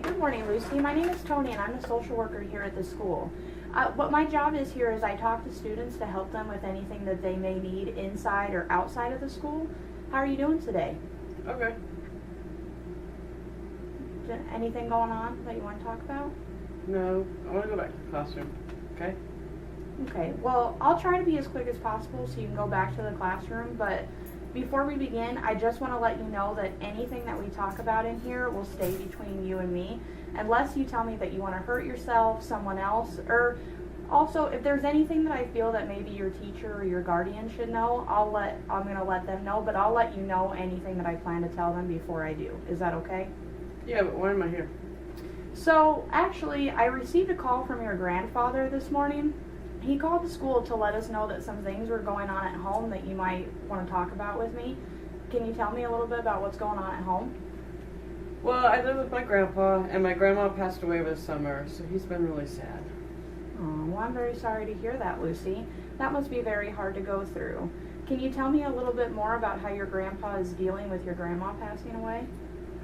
Good morning, Lucy. My name is Toni, and I'm a social worker here at the school. What my job is here is I talk to students to help them with anything that they may need inside or outside of the school. How are you doing today? Okay. Anything going on that you want to talk about? No, I want to go back to the classroom. Okay? Okay, well, I'll try to be as quick as possible so you can go back to the classroom, but before we begin, I just want to let you know that anything that we talk about in here will stay between you and me, unless you tell me that you want to hurt yourself, someone else, or also if there's anything that I feel that maybe your teacher or your guardian should know, I'm going to let them know, but I'll let you know anything that I plan to tell them before I do. Is that okay? Yeah, but why am I here? So, actually, I received a call from your grandfather this morning. He called the school to let us know that some things were going on at home that you might want to talk about with me. Can you tell me a little bit about what's going on at home? Well, I live with my grandpa, and my grandma passed away over the summer, so he's been really sad. Oh, well, I'm very sorry to hear that, Lucy. That must be very hard to go through. Can you tell me a little bit more about how your grandpa is dealing with your grandma passing away?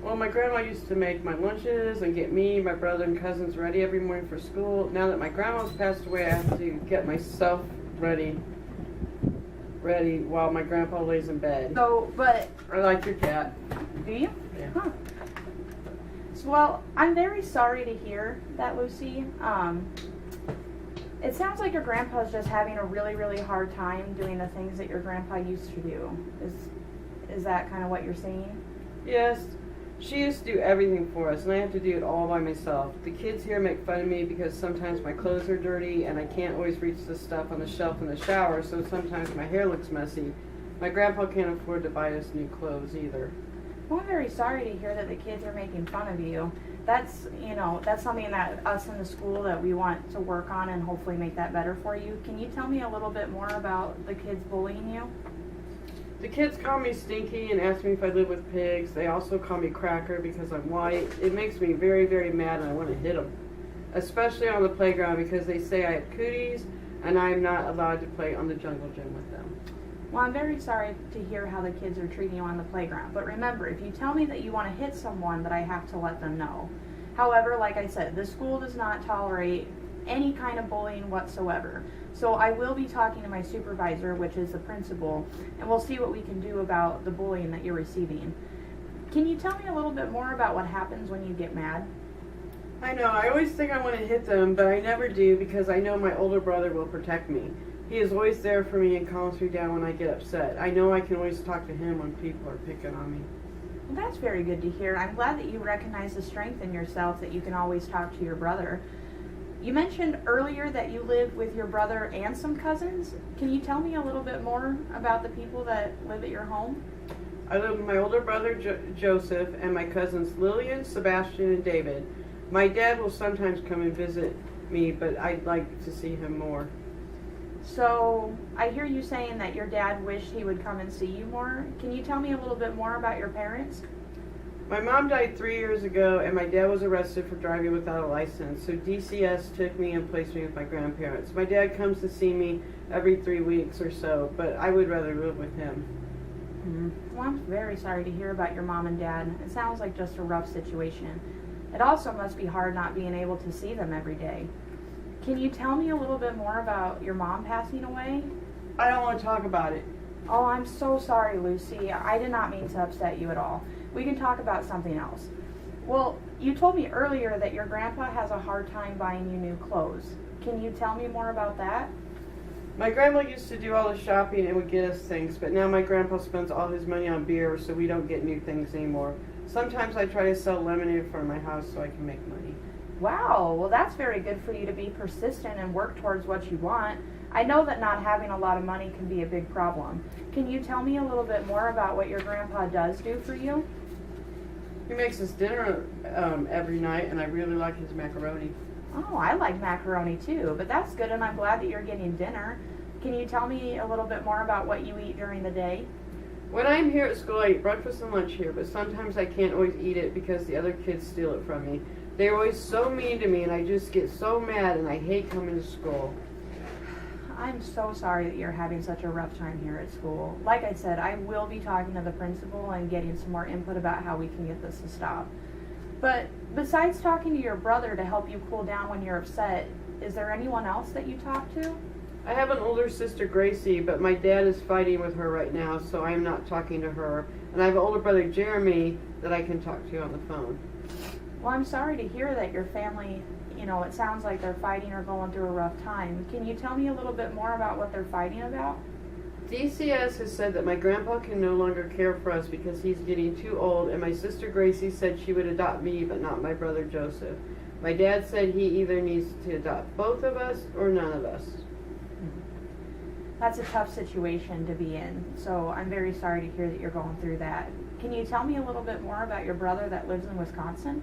Well, my grandma used to make my lunches and get me, my brother, and cousins ready every morning for school. Now that my grandma's passed away, I have to get myself ready while my grandpa lays in bed. So, but... I like your cat. Do you? Yeah. Huh. So, well, I'm very sorry to hear that, Lucy. It sounds like your grandpa's just having a really, really hard time doing the things that your grandpa used to do. Is that kind of what you're saying? Yes. She used to do everything for us, and I have to do it all by myself. The kids here make fun of me because sometimes my clothes are dirty, and I can't always reach the stuff on the shelf in the shower, so sometimes my hair looks messy. My grandpa can't afford to buy us new clothes either. Well, I'm very sorry to hear that the kids are making fun of you. That's something that us in the school that we want to work on and hopefully make that better for you. Can you tell me a little bit more about the kids bullying you? The kids call me Stinky and ask me if I live with pigs. They also call me Cracker because I'm white. It makes me very, very mad, and I want to hit them. Especially on the playground because they say I have cooties and I'm not allowed to play on the jungle gym with them. Well, I'm very sorry to hear how the kids are treating you on the playground. But remember, if you tell me that you want to hit someone, that I have to let them know. However, like I said, the school does not tolerate any kind of bullying whatsoever. So I will be talking to my supervisor, which is the principal, and we'll see what we can do about the bullying that you're receiving. Can you tell me a little bit more about what happens when you get mad? I know, I always think I want to hit them, but I never do because I know my older brother will protect me. He is always there for me and calms me down when I get upset. I know I can always talk to him when people are picking on me. Well, that's very good to hear. I'm glad that you recognize the strength in yourself that you can always talk to your brother. You mentioned earlier that you live with your brother and some cousins. Can you tell me a little bit more about the people that live at your home? I live with my older brother Joseph and my cousins Lillian, Sebastian, and David. My dad will sometimes come and visit me, but I'd like to see him more. So, I hear you saying that your dad wished he would come and see you more. Can you tell me a little bit more about your parents? My mom died 3 years ago, and my dad was arrested for driving without a license, so DCS took me and placed me with my grandparents. My dad comes to see me every 3 weeks or so, but I would rather live with him. Well, I'm very sorry to hear about your mom and dad. It sounds like just a rough situation. It also must be hard not being able to see them every day. Can you tell me a little bit more about your mom passing away? I don't want to talk about it. Oh, I'm so sorry, Lucy. I did not mean to upset you at all. We can talk about something else. Well, you told me earlier that your grandpa has a hard time buying you new clothes. Can you tell me more about that? My grandma used to do all the shopping and would get us things, but now my grandpa spends all his money on beer, so we don't get new things anymore. Sometimes I try to sell lemonade for my house so I can make money. Wow, well that's very good for you to be persistent and work towards what you want. I know that not having a lot of money can be a big problem. Can you tell me a little bit more about what your grandpa does do for you? He makes us dinner every night, and I really like his macaroni. Oh, I like macaroni too, but that's good, and I'm glad that you're getting dinner. Can you tell me a little bit more about what you eat during the day? When I'm here at school, I eat breakfast and lunch here, but sometimes I can't always eat it because the other kids steal it from me. They're always so mean to me, and I just get so mad, and I hate coming to school. I'm so sorry that you're having such a rough time here at school. Like I said, I will be talking to the principal and getting some more input about how we can get this to stop. But besides talking to your brother to help you cool down when you're upset, is there anyone else that you talk to? I have an older sister, Gracie, but my dad is fighting with her right now, so I'm not talking to her. And I have an older brother, Jeremy, that I can talk to on the phone. Well, I'm sorry to hear that your family, it sounds like they're fighting or going through a rough time. Can you tell me a little bit more about what they're fighting about? DCS has said that my grandpa can no longer care for us because he's getting too old, and my sister Gracie said she would adopt me but not my brother Joseph. My dad said he either needs to adopt both of us or none of us. That's a tough situation to be in, so I'm very sorry to hear that you're going through that. Can you tell me a little bit more about your brother that lives in Wisconsin?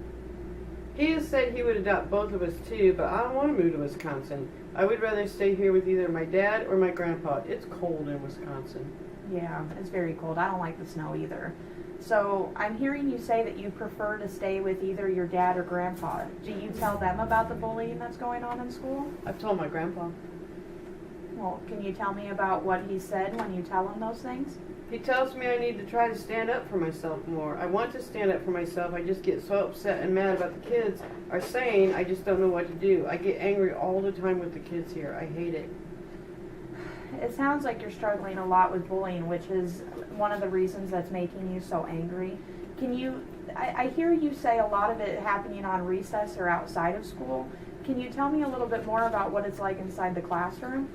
He has said he would adopt both of us too, but I don't want to move to Wisconsin. I would rather stay here with either my dad or my grandpa. It's cold in Wisconsin. Yeah, it's very cold. I don't like the snow either. So I'm hearing you say that you prefer to stay with either your dad or grandpa. Do you tell them about the bullying that's going on in school? I've told my grandpa. Well, can you tell me about what he said when you tell him those things? He tells me I need to try to stand up for myself more. I want to stand up for myself. I just get so upset and mad about the kids are saying I just don't know what to do. I get angry all the time with the kids here. I hate it. It sounds like you're struggling a lot with bullying, which is one of the reasons that's making you so angry. I hear you say a lot of it happening on recess or outside of school. Can you tell me a little bit more about what it's like inside the classroom?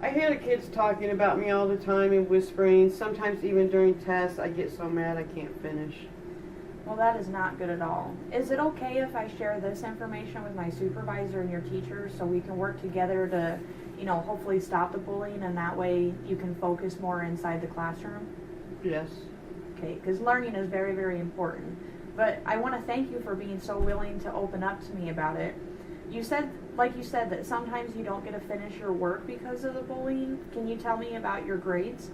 I hear the kids talking about me all the time and whispering. Sometimes even during tests, I get so mad I can't finish. Well, that is not good at all. Is it okay if I share this information with my supervisor and your teacher so we can work together to, hopefully stop the bullying, and that way you can focus more inside the classroom? Yes. Okay, because learning is very, very important. But I want to thank you for being so willing to open up to me about it. You said that sometimes you don't get to finish your work because of the bullying. Can you tell me about your grades?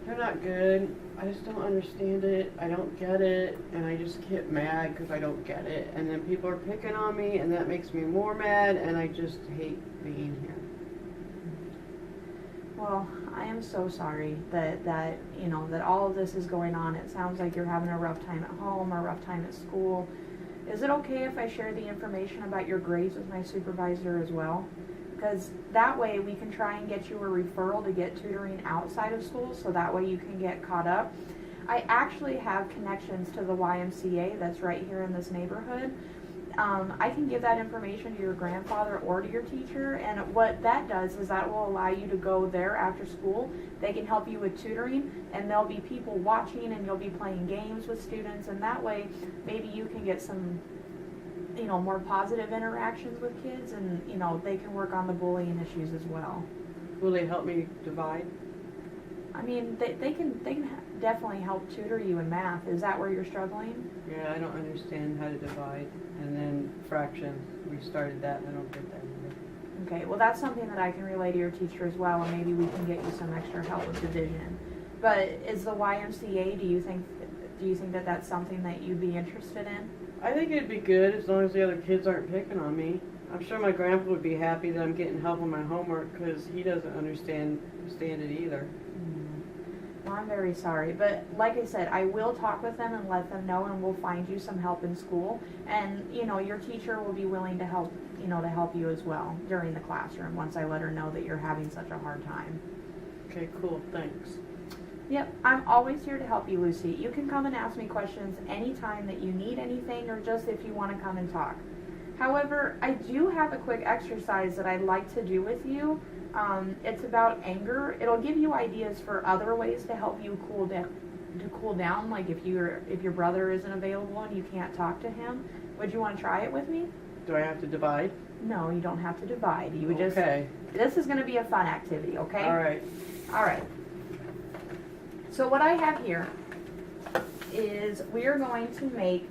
They're not good. I just don't understand it. I don't get it. And I just get mad because I don't get it. And then people are picking on me, and that makes me more mad, and I just hate being here. Well, I am so sorry that all of this is going on. It sounds like you're having a rough time at home or a rough time at school. Is it okay if I share the information about your grades with my supervisor as well? Because that way we can try and get you a referral to get tutoring outside of school, so that way you can get caught up. I actually have connections to the YMCA that's right here in this neighborhood. I can give that information to your grandfather or to your teacher, and what that does is that will allow you to go there after school. They can help you with tutoring, and there'll be people watching, and you'll be playing games with students, and that way maybe you can get some more positive interactions with kids, and they can work on the bullying issues as well. Will they help me divide? I mean, they can definitely help tutor you in math. Is that where you're struggling? Yeah, I don't understand how to divide. And then fractions, we started that and I don't get that either. Okay, well that's something that I can relay to your teacher as well, and maybe we can get you some extra help with division. But is the YMCA, do you think that that's something that you'd be interested in? I think it'd be good as long as the other kids aren't picking on me. I'm sure my grandpa would be happy that I'm getting help on my homework because he doesn't understand it either. Well, I'm very sorry, but like I said, I will talk with them and let them know, and we'll find you some help in school. And your teacher will be willing to help, to help you as well during the classroom once I let her know that you're having such a hard time. Okay, cool, thanks. Yep, I'm always here to help you, Lucy. You can come and ask me questions anytime that you need anything, or just if you want to come and talk. However, I do have a quick exercise that I'd like to do with you. It's about anger. It'll give you ideas for other ways to help you cool down. Like if your brother isn't available and you can't talk to him, would you want to try it with me? Do I have to divide? No, you don't have to divide. You would just. Okay. This is going to be a fun activity, okay? All right. All right. So what I have here is we are going to make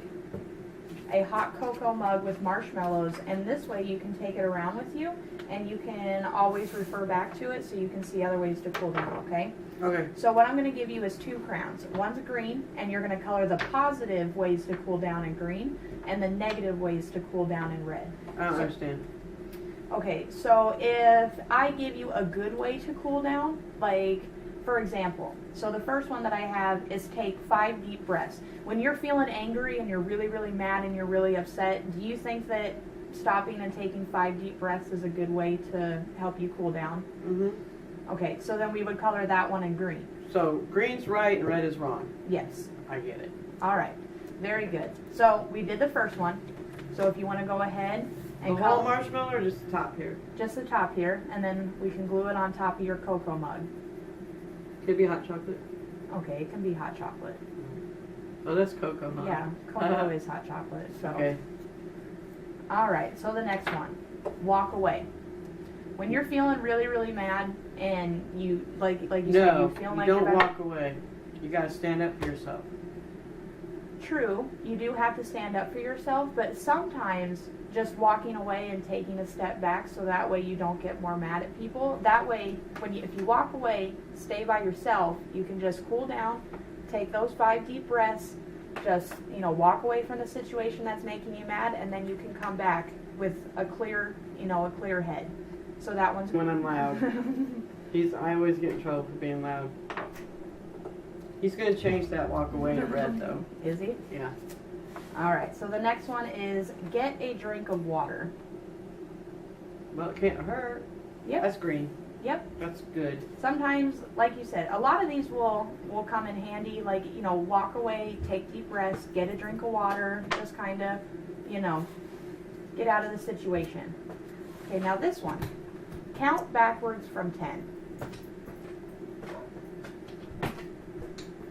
a hot cocoa mug with marshmallows, and this way you can take it around with you and you can always refer back to it so you can see other ways to cool down, okay? Okay. So what I'm going to give you is 2 crayons. One's green, and you're going to color the positive ways to cool down in green and the negative ways to cool down in red. I don't understand. Okay, so if I give you a good way to cool down, like for example, so the first one that I have is take 5 deep breaths. When you're feeling angry and you're really, really mad and you're really upset, do you think that stopping and taking 5 deep breaths is a good way to help you cool down? Mm-hmm. Okay, so then we would color that one in green. So green's right and red is wrong. Yes. I get it. All right. Very good. So we did the first one. So if you want to go ahead and The whole color marshmallow or just the top here? just the top here, and then we can glue it on top of your cocoa mug. Could be hot chocolate. Okay, it can be hot chocolate. Oh, that's cocoa, huh? Yeah, cocoa is hot chocolate. So. Okay. All right. So the next one, walk away. When you're feeling really, really mad, and you like you said, No, you feel you like don't you're walk away. You gotta stand up for yourself. True, you do have to stand up for yourself, but sometimes just walking away and taking a step back so that way you don't get more mad at people. That way, if you walk away, stay by yourself, you can just cool down, take those 5 deep breaths, just, walk away from the situation that's making you mad, and then you can come back with a clear head. So that one's When I'm loud. I always get in trouble for being loud. He's going to change that walk away to red, though. Is he? Yeah. All right, so the next one is get a drink of water. Well, it can't hurt. Yep. That's green. Yep. That's good. Sometimes, like you said, a lot of these will come in handy, like, walk away, take deep breaths, get a drink of water, just kind of, get out of the situation. Okay, now this one. Count backwards from 10.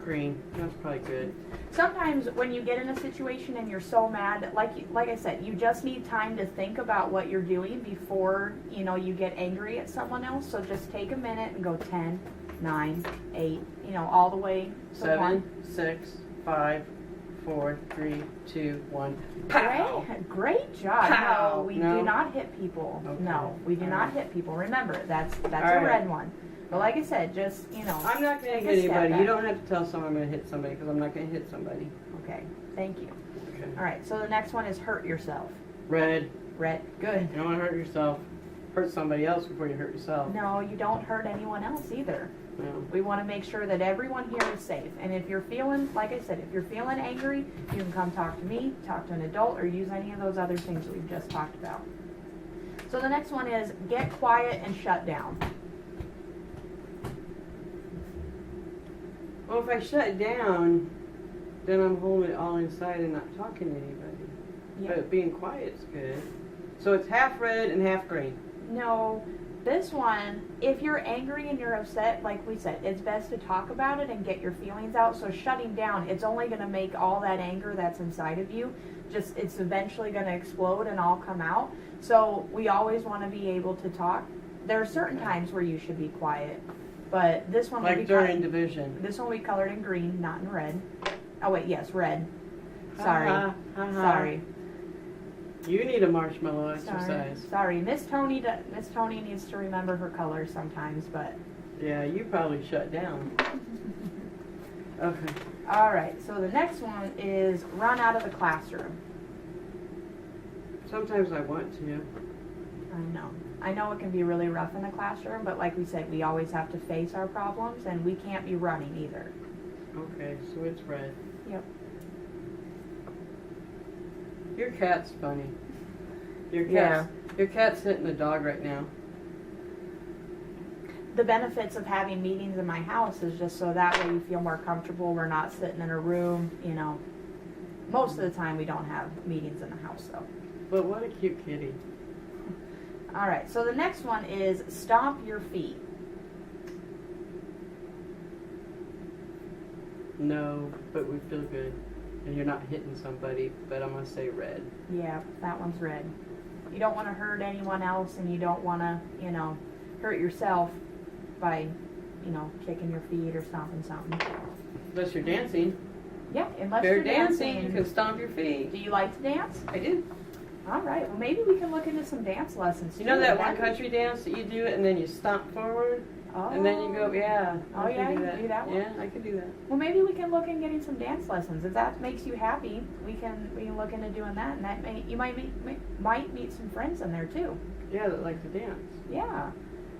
Green. That's probably good. Sometimes when you get in a situation and you're so mad, like I said, you just need time to think about what you're doing before, you get angry at someone else. So just take a minute and go 10, 9, 8, all the way to 7, 1. 6, 5, 4, 3, 2, 1. Pow! Great job. Pow! No, we No? do not hit people. Okay. No, we do All not right. hit people. Remember, that's a right. red one. But like I said, just, I'm not going take to a hit step anybody. back. You don't have to tell someone I'm going to hit somebody because I'm not going to hit somebody. Okay, thank you. Okay. All right, so the next one is hurt yourself. Red. Red, good. You don't want to hurt yourself. Hurt somebody else before you hurt yourself. No, you don't hurt anyone else either. No. We want to make sure that everyone here is safe. And if you're feeling, like I said, if you're feeling angry, you can come talk to me, talk to an adult, or use any of those other things that we've just talked about. So the next one is get quiet and shut down. Well, if I shut down, then I'm holding it all inside and not talking to anybody. Yeah. But being quiet's good. So it's half red and half green. No, this one, if you're angry and you're upset, like we said, it's best to talk about it and get your feelings out. So shutting down, it's only going to make all that anger that's inside of you, it's eventually going to explode and all come out. So we always want to be able to talk. There are certain times where you should be quiet, but this one Like during division. This one we colored in green, not in red. Oh wait, yes, red. Sorry. Ha, ha, ha. Sorry. You need a marshmallow exercise. Sorry. Miss Toni needs to remember her colors sometimes, but Yeah, you probably shut down. Okay. all right. So the next one is run out of the classroom. Sometimes I want to. I know it can be really rough in the classroom, but like we said, we always have to face our problems, and we can't be running either. Okay, so it's red. Yep. Your cat's funny. Your Yeah. cat's hitting the dog right now. The benefits of having meetings in my house is just so that way you feel more comfortable. We're not sitting in a room, Most of the time we don't have meetings in the house, though. But what a cute kitty. All right, so the next one is stomp your feet. No, but we feel good. And you're not hitting somebody, but I'm going to say red. Yeah, that one's red. You don't want to hurt anyone else, and you don't want to, hurt yourself by, kicking your feet or stomping something. Unless you're dancing. Yeah, unless If you're you're dancing, dancing. you can stomp your feet. Do you like to dance? I do. All right, well maybe we can look into some dance lessons. You know too. that one country dance that you do and then you stomp forward? Oh. And then you go, yeah. Oh, I yeah, can you can do that one? Yeah, I can do that. Well, maybe we can look in getting some dance lessons. If that makes you happy, we can look into doing that, and you might meet some friends in there too. Yeah, that like to dance. Yeah.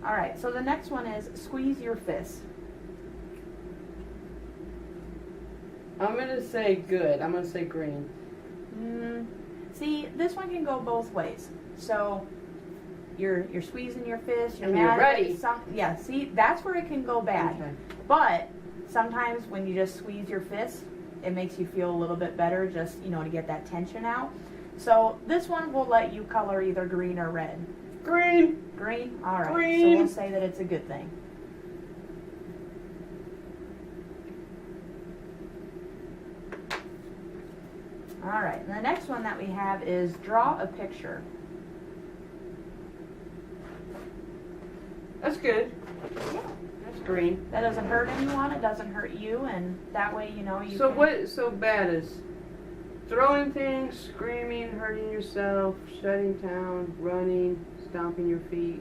All right. So the next one is squeeze your fist. I'm going to say good. I'm going to say green. See, this one can go both ways. So you're squeezing your fist, you're And mad you're at ready. yeah, see, that's where it can go bad. Okay. But sometimes when you just squeeze your fist, it makes you feel a little bit better, just, you know, to get that tension out. So this one will let you color either green or red. Green. Green? All right. Green. So we'll say that it's a good thing. All right. And the next one that we have is draw a picture. That's good. Yeah. That's green. That doesn't hurt anyone. It doesn't hurt you, and that way, you know, you. So can... what's so bad is throwing things, screaming, hurting yourself, shutting down, running, stomping your feet.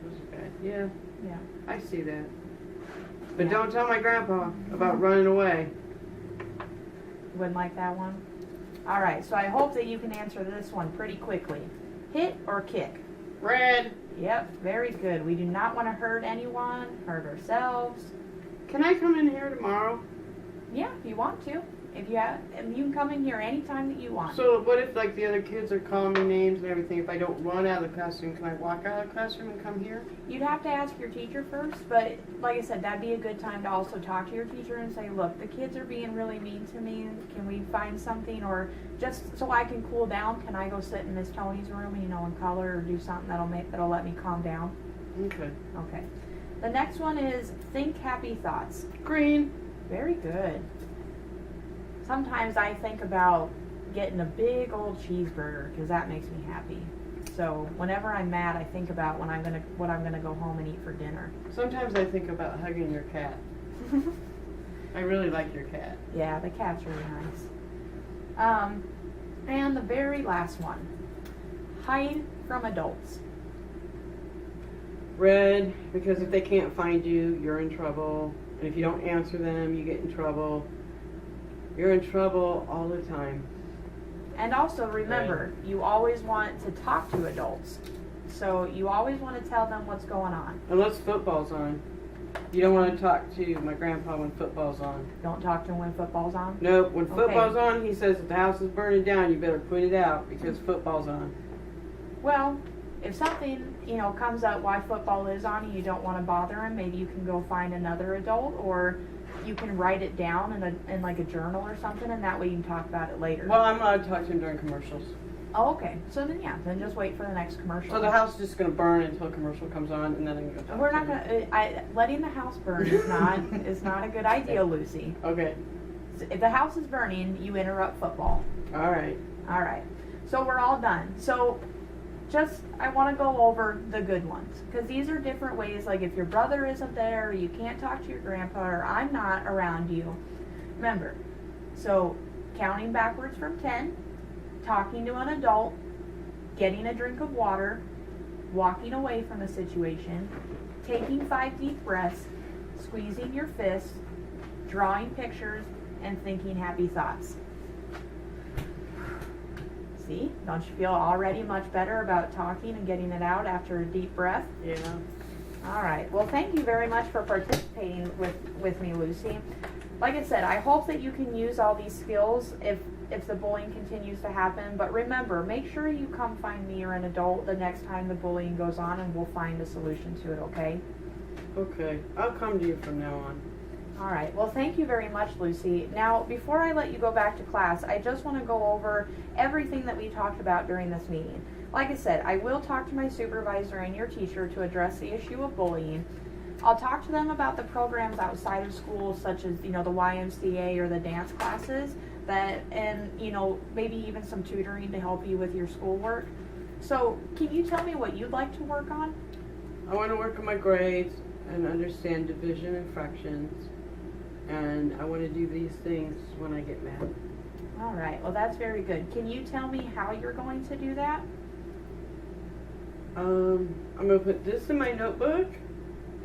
Those are bad. Yeah, Yeah. I see that. But Yeah. don't tell my grandpa about running away. Wouldn't like that one. All right. So I hope that you can answer this one pretty quickly. Hit or kick? Red. Yep. Very good. We do not want to hurt anyone, hurt ourselves. Can I come in here tomorrow? Yeah, if you want to. If you have, and you can come in here anytime that you want. So what if like the other kids are calling me names and everything? If I don't run out of the classroom, can I walk out of the classroom and come here? You'd have to ask your teacher first, but like I said, that'd be a good time to also talk to your teacher and say, look, the kids are being really mean to me. Can we find something, or just so I can cool down, can I go sit in Miss Toni's room, you know, and color or do something that'll let me calm down? Okay. Okay. The next one is think happy thoughts. Green. Very good. Sometimes I think about getting a big old cheeseburger because that makes me happy. So whenever I'm mad, I think about what I'm gonna go home and eat for dinner. Sometimes I think about hugging your cat. I really like your cat. Yeah, the cat's really nice. And the very last one, hide from adults. Red, because if they can't find you, you're in trouble. And if you don't answer them, you get in trouble. You're in trouble all the time. And also remember, you always want to talk to adults. So you always want to tell them what's going on. Unless football's on. You don't want to talk to my grandpa when football's on. Don't talk to him when football's on. Nope, when Okay. football's on, he says if the house is burning down, you better put it out because football's on. Well, if something, you know, comes up why football is on and you don't want to bother him, maybe you can go find another adult, or you can write it down in like a journal or something, and that way you can talk about it later. Well, I'm allowed to talk to him during commercials. Oh, okay. So then, yeah, then just wait for the next commercial. So the house is just going to burn until a commercial comes on, and then I can go talk We're to not him. gonna. Letting the house burn is not a good idea, Lucy. Okay. If the house is burning, you interrupt football. All right. All right. So we're all done. So I want to go over the good ones, because these are different ways. Like if your brother isn't there, or you can't talk to your grandpa, or I'm not around you. Remember, so counting backwards from 10, talking to an adult, getting a drink of water, walking away from the situation, taking 5 deep breaths, squeezing your fist, drawing pictures, and thinking happy thoughts. See? Don't you feel already much better about talking and getting it out after a deep breath? Yeah. All right. Well, thank you very much for participating with me, Lucy. Like I said, I hope that you can use all these skills if the bullying continues to happen. But remember, make sure you come find me or an adult the next time the bullying goes on, and we'll find a solution to it, okay? Okay. I'll come to you from now on. All right. Well, thank you very much, Lucy. Now, before I let you go back to class, I just want to go over everything that we talked about during this meeting. Like I said, I will talk to my supervisor and your teacher to address the issue of bullying. I'll talk to them about the programs outside of school, such as, you know, the YMCA or the dance classes, and, you know, maybe even some tutoring to help you with your schoolwork. So, can you tell me what you'd like to work on? I want to work on my grades and understand division and fractions. And I want to do these things when I get mad. All right. Well, that's very good. Can you tell me how you're going to do that? I'm going to put this in my notebook.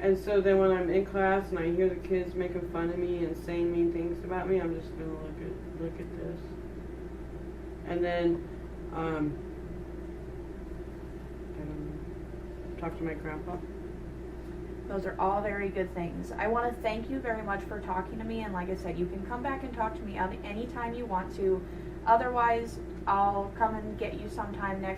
And so then when I'm in class and I hear the kids making fun of me and saying mean things about me, I'm just going to look at this. And then talk to my grandpa. Those are all very good things. I want to thank you very much for talking to me, and like I said, you can come back and talk to me anytime you want to. Otherwise, I'll come and get you sometime next